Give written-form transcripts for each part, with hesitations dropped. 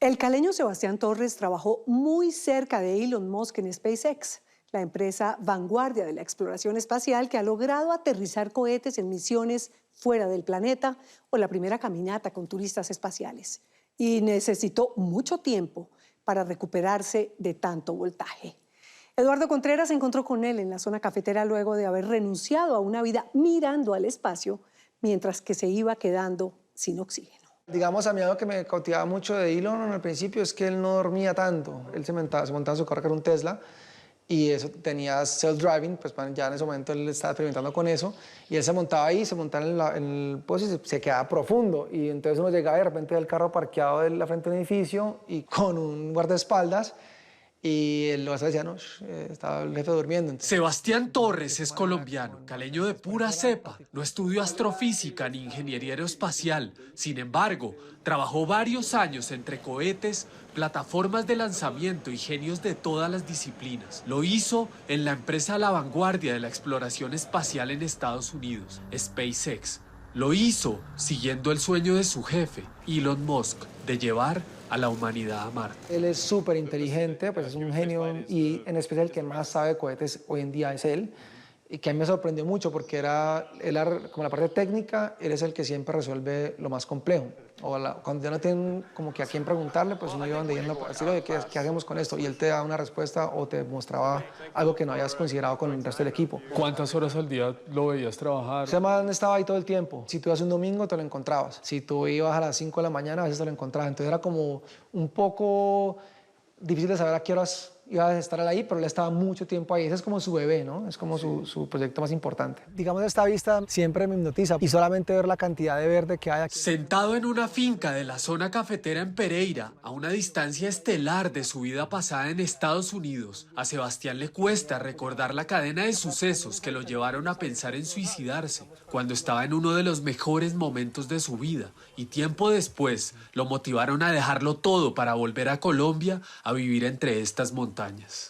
El caleño Sebastián Torres trabajó muy cerca de Elon Musk en SpaceX, la empresa vanguardia de la exploración espacial que ha logrado aterrizar cohetes en misiones fuera del planeta o la primera caminata con turistas espaciales. Y necesitó mucho tiempo para recuperarse de tanto voltaje. Eduardo Contreras se encontró con él en la zona cafetera luego de haber renunciado a una vida mirando al espacio mientras que se iba quedando sin oxígeno. Digamos, a mí algo que me cautivaba mucho de Elon al principio es que él no dormía tanto. Él se montaba en su carro, que era un Tesla, y eso tenía self-driving, pues ya en ese momento él estaba experimentando con eso, y él se montaba ahí, se montaba en el pozo y se quedaba profundo. Y entonces uno llegaba y de repente del carro parqueado de la frente de un edificio y con un guardaespaldas, y él lo decía, no, estaba el jefe durmiendo. Sebastián Torres es colombiano, caleño de pura cepa. No estudió astrofísica ni ingeniería aeroespacial. Sin embargo, trabajó varios años entre cohetes, plataformas de lanzamiento y genios de todas las disciplinas. Lo hizo en la empresa a la vanguardia de la exploración espacial en Estados Unidos, SpaceX. Lo hizo siguiendo el sueño de su jefe, Elon Musk, de llevar a la humanidad a Marte. Él es súper inteligente, pues es un genio, y en especial el que más sabe de cohetes hoy en día es él, y que a mí me sorprendió mucho porque como la parte técnica, él es el que siempre resuelve lo más complejo. Cuando ya no tienen como que a quién preguntarle, pues uno iba donde él, oye, ¿qué hacemos con esto? Y él te da una respuesta o te mostraba algo que no habías considerado con el resto del equipo. ¿Cuántas horas al día lo veías trabajar? Ese man estaba ahí todo el tiempo. Si tú ibas un domingo, te lo encontrabas. Si tú ibas a las 5 de la mañana, a veces te lo encontrabas. Entonces era como un poco difícil de saber a qué horas iba a estar ahí, pero él estaba mucho tiempo ahí. Ese es como su bebé, ¿no? Es como su proyecto más importante. Digamos, esta vista siempre me hipnotiza y solamente ver la cantidad de verde que hay aquí. Sentado en una finca de la zona cafetera en Pereira, a una distancia estelar de su vida pasada en Estados Unidos, a Sebastián le cuesta recordar la cadena de sucesos que lo llevaron a pensar en suicidarse cuando estaba en uno de los mejores momentos de su vida, y tiempo después lo motivaron a dejarlo todo para volver a Colombia a vivir entre estas montañas.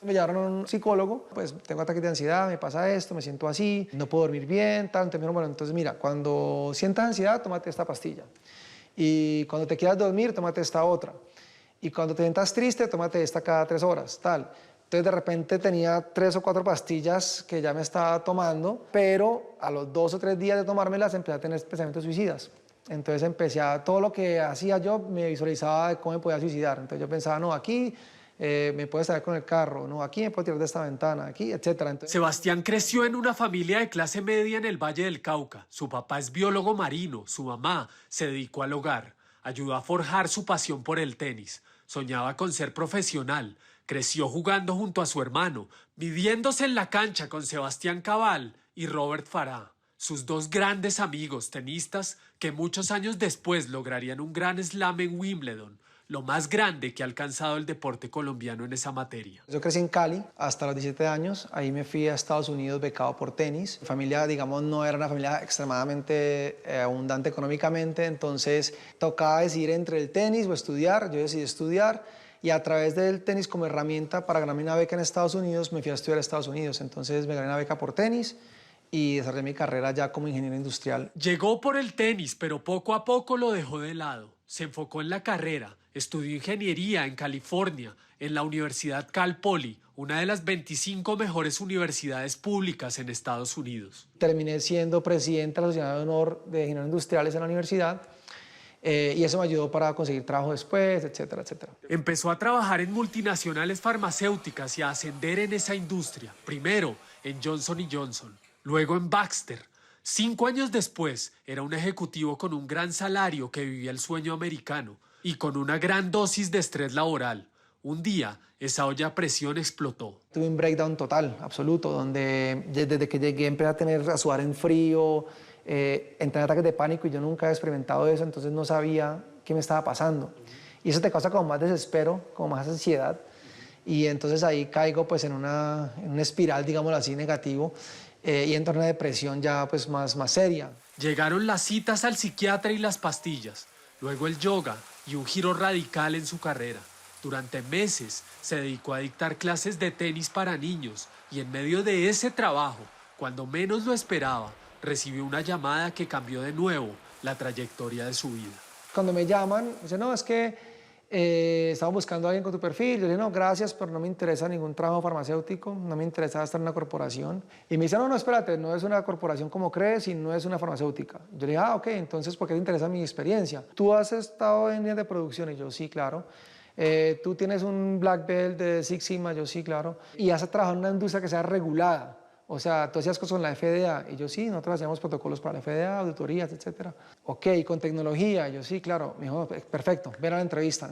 Me llevaron a un psicólogo, pues tengo ataques de ansiedad, me pasa esto, me siento así, no puedo dormir bien, tal. Entonces me dijeron, bueno, entonces mira, cuando sientas ansiedad, tómate esta pastilla. Y cuando te quieras dormir, tómate esta otra. Y cuando te sientas triste, tómate esta cada 3 horas, tal. Entonces de repente tenía 3 o 4 pastillas que ya me estaba tomando, pero a los 2 o 3 días de tomármelas empecé a tener pensamientos suicidas. Entonces todo lo que hacía yo me visualizaba de cómo me podía suicidar. Entonces yo pensaba, no, aquí me puedo estar con el carro, no, aquí me puedo tirar de esta ventana, aquí, etcétera. Entonces, Sebastián creció en una familia de clase media en el Valle del Cauca. Su papá es biólogo marino, su mamá se dedicó al hogar. Ayudó a forjar su pasión por el tenis. Soñaba con ser profesional. Creció jugando junto a su hermano, midiéndose en la cancha con Sebastián Cabal y Robert Farah, sus dos grandes amigos tenistas que muchos años después lograrían un gran slam en Wimbledon, lo más grande que ha alcanzado el deporte colombiano en esa materia. yo crecí en Cali hasta los 17 años, ahí me fui a Estados Unidos becado por tenis. Mi familia, digamos, no era una familia extremadamente abundante económicamente, entonces tocaba decidir entre el tenis o estudiar. Yo decidí estudiar y a través del tenis como herramienta para ganarme una beca en Estados Unidos, me fui a estudiar a Estados Unidos. Entonces me gané una beca por tenis y desarrollé mi carrera ya como ingeniero industrial. Llegó por el tenis, pero poco a poco lo dejó de lado. Se enfocó en la carrera. Estudió ingeniería en California, en la Universidad Cal Poly, una de las 25 mejores universidades públicas en Estados Unidos. Terminé siendo presidente de la Sociedad de Honor de Ingenieros Industriales en la universidad y eso me ayudó para conseguir trabajo después, etcétera, etcétera. Empezó a trabajar en multinacionales farmacéuticas y a ascender en esa industria. Primero en Johnson & Johnson, luego en Baxter. 5 años después, era un ejecutivo con un gran salario que vivía el sueño americano y con una gran dosis de estrés laboral. Un día, esa olla a presión explotó. Tuve un breakdown total, absoluto, donde desde que llegué empecé a sudar en frío, entré en ataques de pánico y yo nunca había experimentado eso, entonces no sabía qué me estaba pasando. Y eso te causa como más desespero, como más ansiedad. Y entonces ahí caigo pues en una espiral, digámoslo así, negativo. Y entro en una depresión ya pues más seria. Llegaron las citas al psiquiatra y las pastillas, luego el yoga y un giro radical en su carrera. Durante meses se dedicó a dictar clases de tenis para niños y en medio de ese trabajo, cuando menos lo esperaba, recibió una llamada que cambió de nuevo la trayectoria de su vida. Cuando me llaman, dicen, no, es que estaban buscando a alguien con tu perfil. Yo le dije, no, gracias, pero no me interesa ningún trabajo farmacéutico, no me interesa estar en una corporación. Y me dice, no, no, espérate, no es una corporación como crees y no es una farmacéutica. Yo le dije, ah, ok, entonces, ¿por qué te interesa mi experiencia? ¿Tú has estado en líneas de producción? Y yo, sí, claro. ¿Tú tienes un Black Belt de Six Sigma? Yo, sí, claro. ¿Y has trabajado en una industria que sea regulada? O sea, tú hacías cosas con la FDA. Y yo, sí, nosotros hacíamos protocolos para la FDA, auditorías, etcétera. Ok, ¿con tecnología? Y yo, sí, claro. Me dijo, perfecto, ven a la entrevista.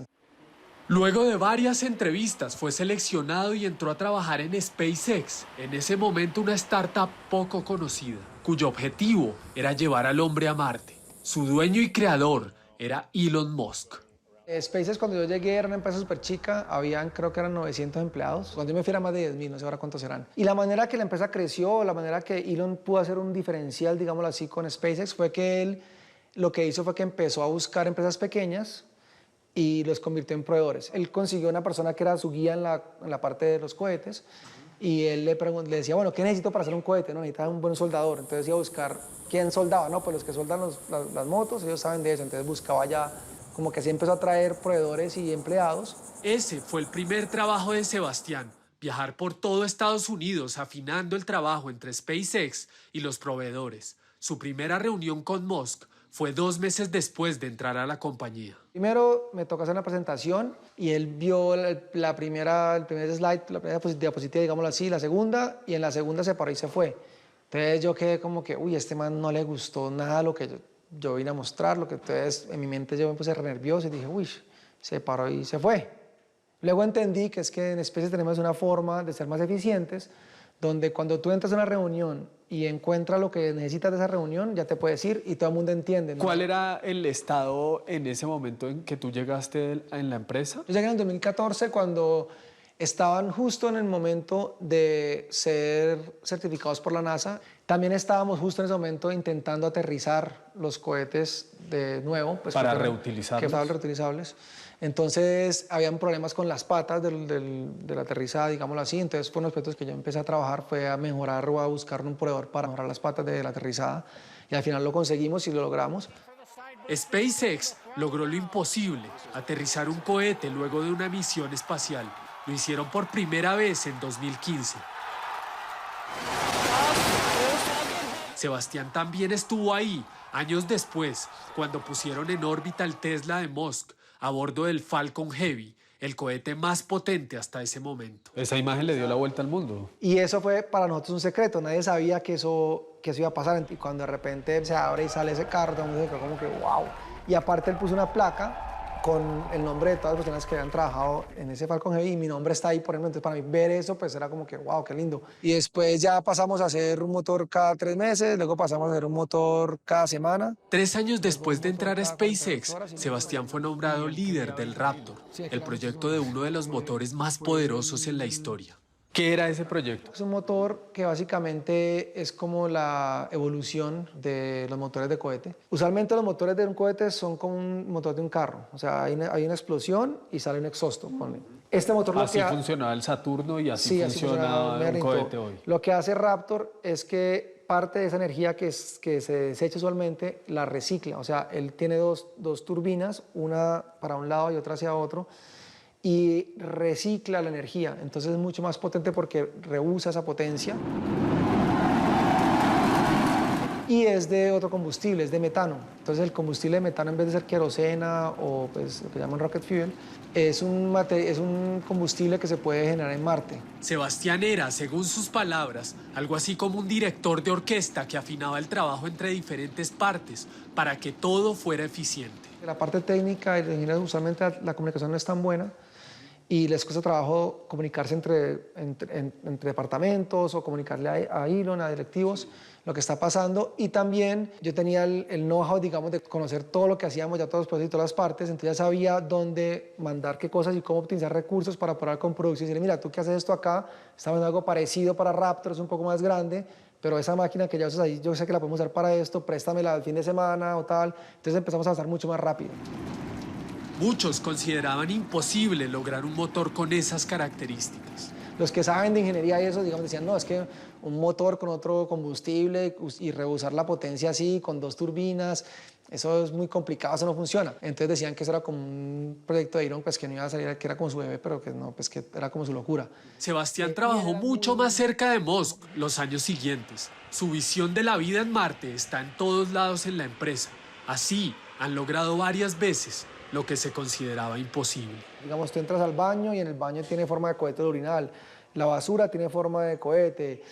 Luego de varias entrevistas fue seleccionado y entró a trabajar en SpaceX, en ese momento una startup poco conocida, cuyo objetivo era llevar al hombre a Marte. Su dueño y creador era Elon Musk. SpaceX, cuando yo llegué, era una empresa súper chica, habían, creo que eran 900 empleados. Cuando yo me fui era más de 10.000, no sé ahora cuántos serán. Y la manera que la empresa creció, la manera que Elon pudo hacer un diferencial, digámoslo así, con SpaceX, fue que él lo que hizo fue que empezó a buscar empresas pequeñas y los convirtió en proveedores. Él consiguió una persona que era su guía en la parte de los cohetes y él le decía, bueno, ¿qué necesito para hacer un cohete? No, necesitaba un buen soldador. Entonces iba a buscar quién soldaba, ¿no? Pues los que soldan las motos, ellos saben de eso. Entonces buscaba ya, como que así empezó a traer proveedores y empleados. Ese fue el primer trabajo de Sebastián, viajar por todo Estados Unidos afinando el trabajo entre SpaceX y los proveedores. Su primera reunión con Musk fue 2 meses después de entrar a la compañía. Primero me tocó hacer una presentación y él vio el primer slide, la primera diapositiva, digámoslo así, la segunda, y en la segunda se paró y se fue. Entonces yo quedé como que, uy, este man no le gustó nada lo que yo vine a mostrar, lo que entonces en mi mente yo me puse re nervioso y dije, uy, se paró y se fue. Luego entendí que es que en SpaceX tenemos una forma de ser más eficientes, donde cuando tú entras a una reunión y encuentras lo que necesitas de esa reunión, ya te puedes ir y todo el mundo entiende, ¿no? ¿Cuál era el estado en ese momento en que tú llegaste en la empresa? Yo llegué en el 2014 cuando estaban justo en el momento de ser certificados por la NASA. También estábamos justo en ese momento intentando aterrizar los cohetes de nuevo. Pues, para que reutilizables. fueran reutilizables. Entonces, habían problemas con las patas de la aterrizada, digámoslo así. Entonces, por los aspectos que yo empecé a trabajar fue a mejorar o a buscar un proveedor para mejorar las patas de la aterrizada. Y al final lo conseguimos y lo logramos. SpaceX logró lo imposible, aterrizar un cohete luego de una misión espacial. Lo hicieron por primera vez en 2015. Sebastián también estuvo ahí, años después, cuando pusieron en órbita el Tesla de Musk a bordo del Falcon Heavy, el cohete más potente hasta ese momento. Esa imagen le dio la vuelta al mundo. Y eso fue para nosotros un secreto, nadie sabía que eso iba a pasar. Y cuando de repente se abre y sale ese carro, todo el mundo se quedó como que wow. Y aparte él puso una placa con el nombre de todas las personas que habían trabajado en ese Falcon Heavy y mi nombre está ahí, por ejemplo. Entonces para mí ver eso pues era como que wow, qué lindo. Y después ya pasamos a hacer un motor cada 3 meses, luego pasamos a hacer un motor cada semana. 3 años después de entrar a SpaceX, Sebastián fue nombrado líder del Raptor, el proyecto de uno de los motores más poderosos en la historia. ¿Qué era ese proyecto? Es un motor que básicamente es como la evolución de los motores de cohete. Usualmente los motores de un cohete son como un motor de un carro. O sea, hay una explosión y sale un exhausto. Este motor Así funcionaba el Saturno y así funciona un cohete hoy. Lo que hace Raptor es que parte de esa energía que se desecha usualmente la recicla. O sea, él tiene dos turbinas, una para un lado y otra hacia otro, y recicla la energía. Entonces es mucho más potente porque reusa esa potencia. Y es de otro combustible, es de metano. Entonces el combustible de metano, en vez de ser querosena o pues, lo que llaman rocket fuel, es un combustible que se puede generar en Marte. Sebastián era, según sus palabras, algo así como un director de orquesta que afinaba el trabajo entre diferentes partes para que todo fuera eficiente. La parte técnica y la ingeniería, usualmente la comunicación no es tan buena y les cuesta trabajo comunicarse entre departamentos o comunicarle a Elon, a directivos, lo que está pasando. Y también yo tenía el know-how, digamos, de conocer todo lo que hacíamos, ya todos los procesos y todas las partes, entonces ya sabía dónde mandar qué cosas y cómo optimizar recursos para poder con producción. Y decirle, mira, tú que haces esto acá, estamos haciendo algo parecido para Raptor, es un poco más grande, pero esa máquina que ya usas ahí, yo sé que la podemos usar para esto, préstamela al fin de semana o tal. Entonces empezamos a avanzar mucho más rápido. Muchos consideraban imposible lograr un motor con esas características. Los que saben de ingeniería y eso, digamos, decían, no, es que un motor con otro combustible y reusar la potencia así, con 2 turbinas, Eso es muy complicado, eso no funciona. Entonces decían que eso era como un proyecto de Elon, pues que no iba a salir, que era como su bebé, pero que no, pues que era como su locura. Sebastián trabajó mucho más cerca de Musk los años siguientes. Su visión de la vida en Marte está en todos lados en la empresa. Así, han logrado varias veces lo que se consideraba imposible. Digamos, tú entras al baño y en el baño tiene forma de cohete urinal. La basura tiene forma de cohete,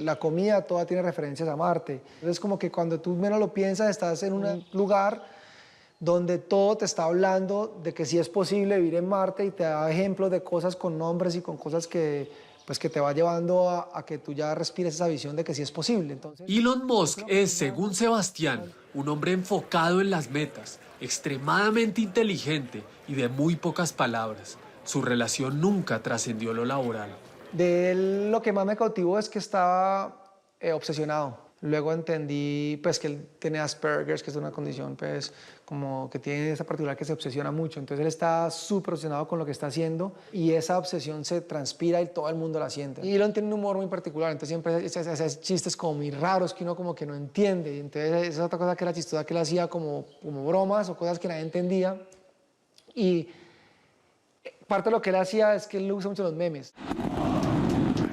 la comida toda tiene referencias a Marte. Entonces como que cuando tú menos lo piensas estás en un lugar donde todo te está hablando de que sí es posible vivir en Marte y te da ejemplos de cosas con nombres y con cosas que, pues, que te va llevando a que tú ya respires esa visión de que sí es posible. Entonces, Elon Musk es, según Sebastián, un hombre enfocado en las metas, extremadamente inteligente y de muy pocas palabras. Su relación nunca trascendió lo laboral. de él lo que más me cautivó es que estaba obsesionado. Luego entendí pues, que él tiene Asperger's, que es una condición pues, como que tiene esa particular que se obsesiona mucho. Entonces él está súper obsesionado con lo que está haciendo y esa obsesión se transpira y todo el mundo la siente. Y Elon tiene un humor muy particular, entonces siempre hace chistes como muy raros que uno como que no entiende. Y entonces esa es otra cosa que era chistosa, que él hacía como bromas o cosas que nadie entendía. Y parte de lo que él hacía es que él usa mucho los memes.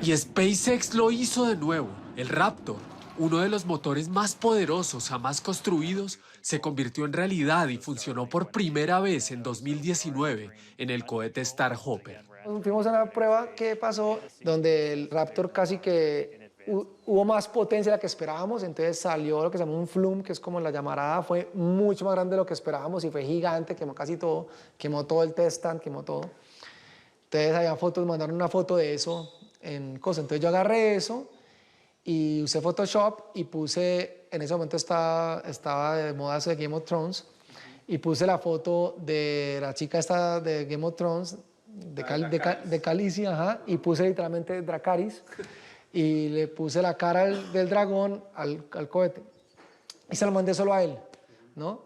Y SpaceX lo hizo de nuevo. El Raptor, uno de los motores más poderosos jamás construidos, se convirtió en realidad y funcionó por primera vez en 2019 en el cohete Starhopper. Fuimos a una prueba que pasó donde el Raptor casi que hubo más potencia de la que esperábamos, entonces salió lo que se llama un flume, que es como la llamarada, fue mucho más grande de lo que esperábamos y fue gigante, quemó casi todo, quemó todo el test stand, quemó todo. Entonces había fotos, mandaron una foto de eso en cosa. Entonces yo agarré eso y usé Photoshop y puse, en ese momento estaba de moda eso de Game of Thrones, y puse la foto de la chica esta de Game of Thrones, de Khaleesi, ajá, y puse literalmente Dracarys y le puse la cara del dragón al cohete. Y se lo mandé solo a él, ¿no?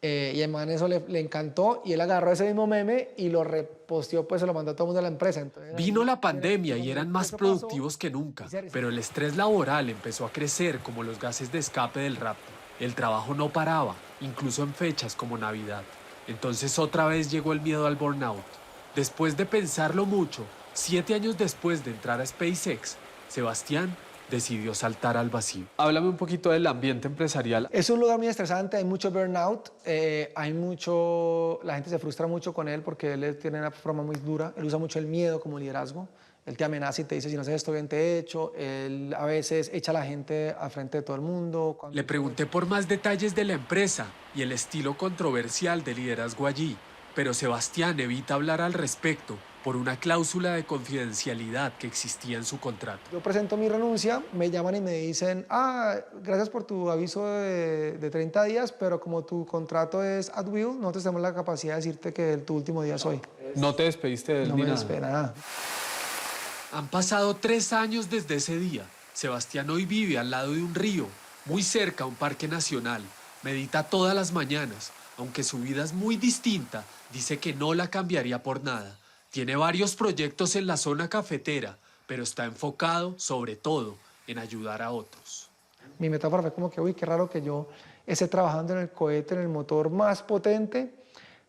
Y el man eso le encantó y él agarró ese mismo meme y lo reposteó, pues se lo mandó a todo el mundo de la empresa. Entonces, Vino la pandemia y eran más productivos que nunca, pero el estrés laboral empezó a crecer como los gases de escape del Raptor. El trabajo no paraba, incluso en fechas como Navidad. Entonces otra vez llegó el miedo al burnout. Después de pensarlo mucho, 7 años después de entrar a SpaceX, Sebastián decidió saltar al vacío. Háblame un poquito del ambiente empresarial. Es un lugar muy estresante, hay mucho burnout, la gente se frustra mucho con él porque él tiene una forma muy dura, él usa mucho el miedo como liderazgo, él te amenaza y te dice si no haces esto bien te he hecho, él a veces echa a la gente al frente de todo el mundo. Le pregunté por más detalles de la empresa y el estilo controversial de liderazgo allí, pero Sebastián evita hablar al respecto por una cláusula de confidencialidad que existía en su contrato. Yo presento mi renuncia, me llaman y me dicen, gracias por tu aviso de 30 días, pero como tu contrato es at will, nosotros tenemos la capacidad de decirte que tu último día es hoy. ¿No te despediste de él No ni me nada? despedí nada. Han pasado 3 años desde ese día. Sebastián hoy vive al lado de un río, muy cerca a un parque nacional. Medita todas las mañanas. Aunque su vida es muy distinta, dice que no la cambiaría por nada. Tiene varios proyectos en la zona cafetera, pero está enfocado, sobre todo, en ayudar a otros. Mi metáfora fue como que, uy, qué raro que yo esté trabajando en el cohete, en el motor más potente,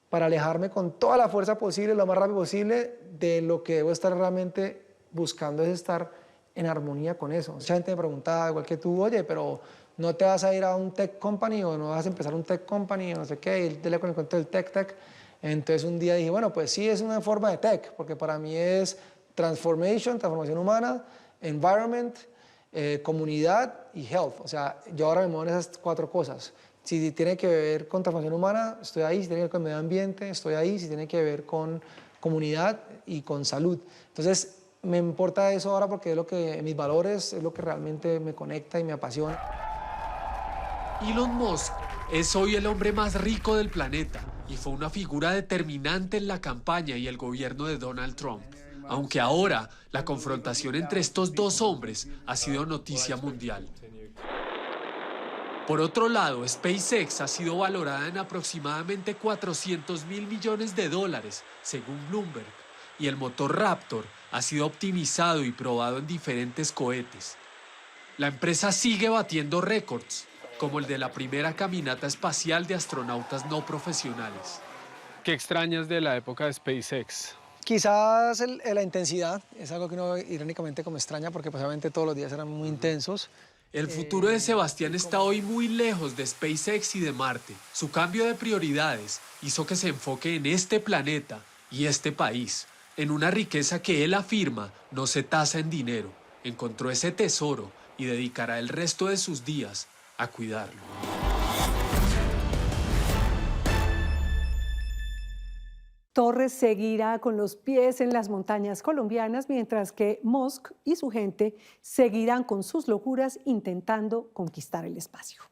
para alejarme con toda la fuerza posible, lo más rápido posible, de lo que debo estar realmente buscando es estar en armonía con eso. Mucha gente me preguntaba, igual que tú, oye, pero no te vas a ir a un tech company o no vas a empezar un tech company o no sé qué, y él te le con el cuento del tech. Entonces un día dije, bueno, pues sí es una forma de tech, porque para mí es transformación humana, environment, comunidad y health. O sea, yo ahora me muevo en esas 4 cosas. Si tiene que ver con transformación humana, estoy ahí. Si tiene que ver con medio ambiente, estoy ahí. Si tiene que ver con comunidad y con salud. Entonces, me importa eso ahora porque es lo que, mis valores, es lo que realmente me conecta y me apasiona. Elon Musk es hoy el hombre más rico del planeta y fue una figura determinante en la campaña y el gobierno de Donald Trump. Aunque ahora la confrontación entre estos dos hombres ha sido noticia mundial. Por otro lado, SpaceX ha sido valorada en aproximadamente $400 mil millones, según Bloomberg, y el motor Raptor ha sido optimizado y probado en diferentes cohetes. La empresa sigue batiendo récords. como el de la primera caminata espacial de astronautas no profesionales. ¿Qué extrañas de la época de SpaceX? Quizás la intensidad es algo que uno irónicamente como extraña porque pues, obviamente todos los días eran muy intensos. El futuro de Sebastián está hoy muy lejos de SpaceX y de Marte. Su cambio de prioridades hizo que se enfoque en este planeta y este país, en una riqueza que él afirma no se tasa en dinero. Encontró ese tesoro y dedicará el resto de sus días a cuidarlo. Torres seguirá con los pies en las montañas colombianas, mientras que Musk y su gente seguirán con sus locuras intentando conquistar el espacio.